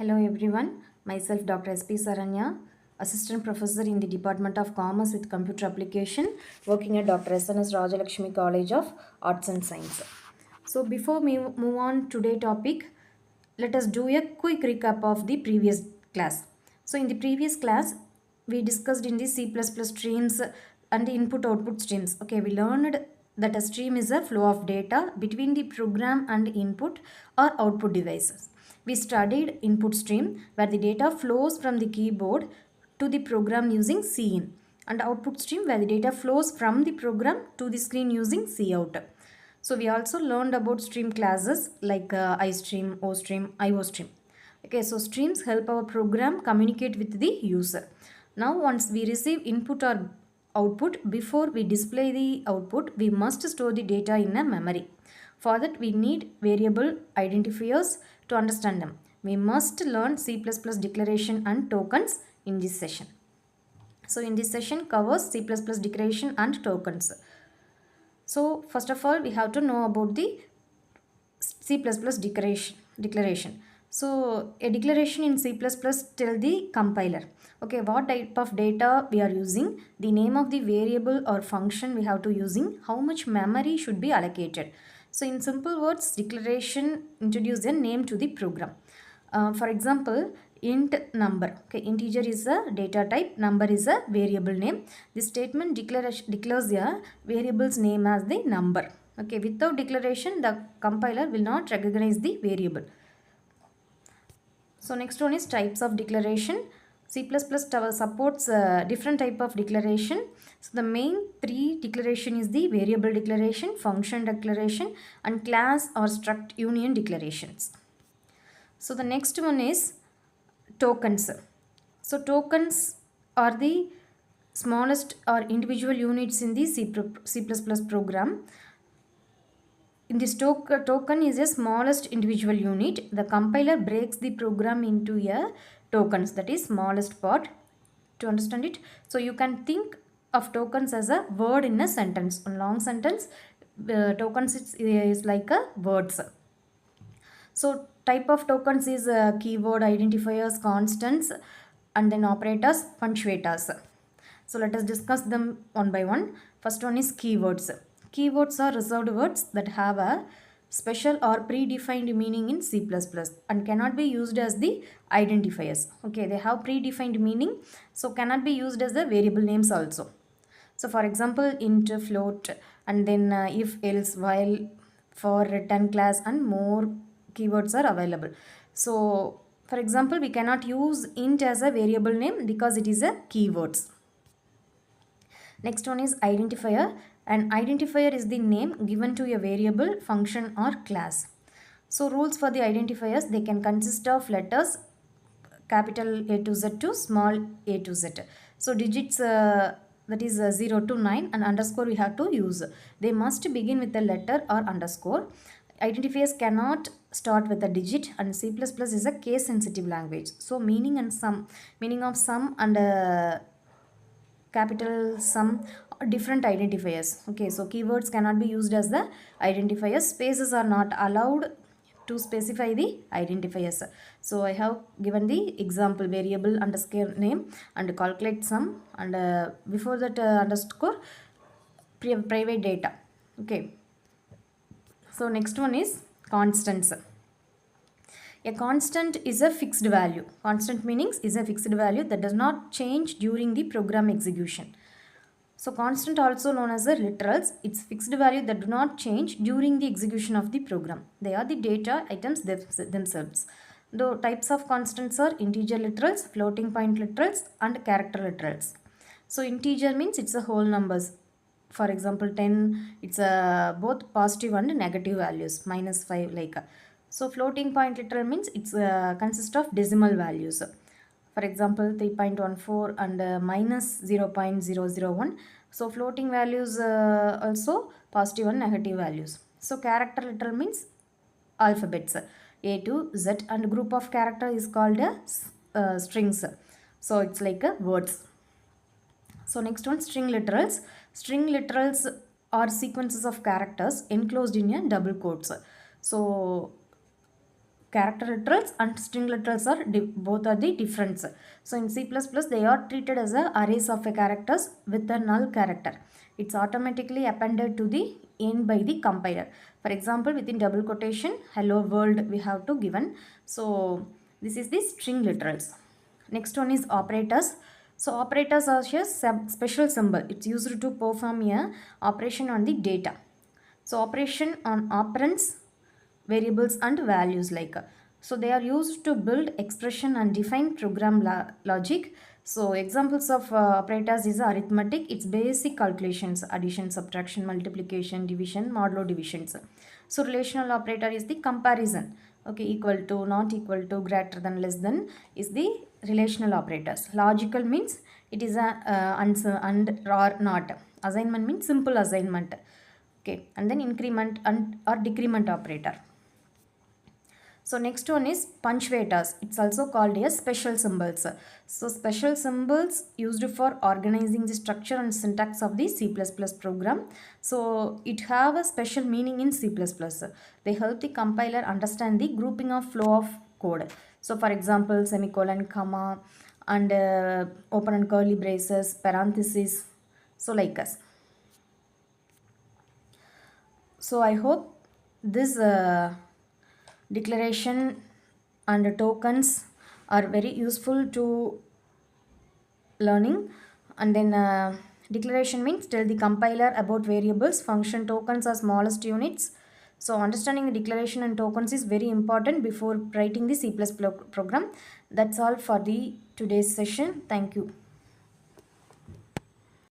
Hello everyone, myself Dr. S.P. Saranya, Assistant Professor in the Department of Commerce with Computer Application, working at Dr. SNS Rajalakshmi College of Arts and Science. So before we move on today topic, let us do a quick recap of the previous class. So in the previous class, we discussed in the C++ streams and the input-output streams. Okay, we learned that a stream is a flow of data between the program and input or output devices. We studied input stream where the data flows from the keyboard to the program using Cin, and output stream where the data flows from the program to the screen using Cout. So we also learned about stream classes like iStream, OStream, IOStream. Okay, so streams help our program communicate with the user. Now once we receive input or output, before we display the output, we must store the data in a memory. For that, we need variable identifiers to understand them. We must learn C++ declaration and tokens in this session. So in this session covers C++ declaration and tokens. So first of all, we have to know about the C++ declaration. So a declaration in C++ tell the compiler, okay, what type of data we are using, the name of the variable or function we have to using, how much memory should be allocated. So in simple words, declaration introduce a name to the program. For example, int number. Okay, integer is a data type, number is a variable name. This statement declares a variable's name as the number. Okay, without declaration, the compiler will not recognize the variable. So next one is types of declaration. C++ supports different type of declaration. So the main three declaration is the variable declaration, function declaration, and class or struct union declarations. So the next one is tokens. So tokens are the smallest or individual units in the C++ program. In this token is a smallest individual unit. The compiler breaks the program into a tokens, that is smallest part, to understand it. So you can think of tokens as a word in a sentence. A long sentence, tokens is like a words. So type of tokens is keyword, identifiers, constants, and then operators, punctuators. So let us discuss them one by one. First one is keywords. Keywords are reserved words that have a special or predefined meaning in C++ and cannot be used as the identifiers. Okay, they have predefined meaning, so cannot be used as the variable names also. So for example, int, float, and then if, else, while, for, return, class, and more keywords are available. So for example, we cannot use int as a variable name because it is a keywords. Next one is identifier. An identifier is the name given to a variable, function, or class. So rules for the identifiers, they can consist of letters capital A to Z to small a to Z. So digits that is 0 to 9 and underscore we have to use. They must begin with a letter or underscore. Identifiers cannot start with a digit, and C++ is a case sensitive language. So meaning of sum and capital sum are different identifiers. Okay, so keywords cannot be used as the identifiers. Spaces are not allowed to specify the identifiers. So I have given the example variable underscore name and calculate sum, and before that underscore private data. Okay, so next one is constants. A constant is a fixed value. Constant meanings is a fixed value that does not change during the program execution. So constant, also known as the literals, it's fixed value that do not change during the execution of the program. They are the data items themselves. The types of constants are integer literals, floating point literals, and character literals. So integer means it's a whole numbers. For example, 10, it's both positive and negative values, minus 5 like. So floating point literal means it's consists of decimal values. For example, 3.14 and minus 0.001. So floating values also positive and negative values. So character literal means alphabets A to Z, and group of character is called strings. So it's like words. So next one, string literals. String literals are sequences of characters enclosed in a double quotes. So character literals and string literals are both are the difference. So in C++ they are treated as a arrays of a characters with a null character. It's automatically appended to the end by the compiler. For example, within double quotation hello world we have to given. So this is the string literals. Next one is operators. So operators are a special symbol. It's used to perform a operation on the data. So operation on operands, variables and values like. So they are used to build expression and define program logic. So examples of operators is arithmetic. It's basic calculations, addition, subtraction, multiplication, division, modulo divisions. So relational operator is the comparison. Okay, equal to, not equal to, greater than, less than is the relational operators. Logical means it is a and or not. Assignment means simple assignment. Okay, and then increment and or decrement operator. So next one is punctuators. It's also called as special symbols. So special symbols used for organizing the structure and syntax of the C++ program. So it have a special meaning in C++. They help the compiler understand the grouping of flow of code. So for example, semicolon, comma, and open and curly braces, parentheses. So like us. So I hope this declaration and tokens are very useful to learning. And then declaration means tell the compiler about variables. Function tokens are smallest units. So understanding the declaration and tokens is very important before writing the C++ program. That's all for the today's session. Thank you.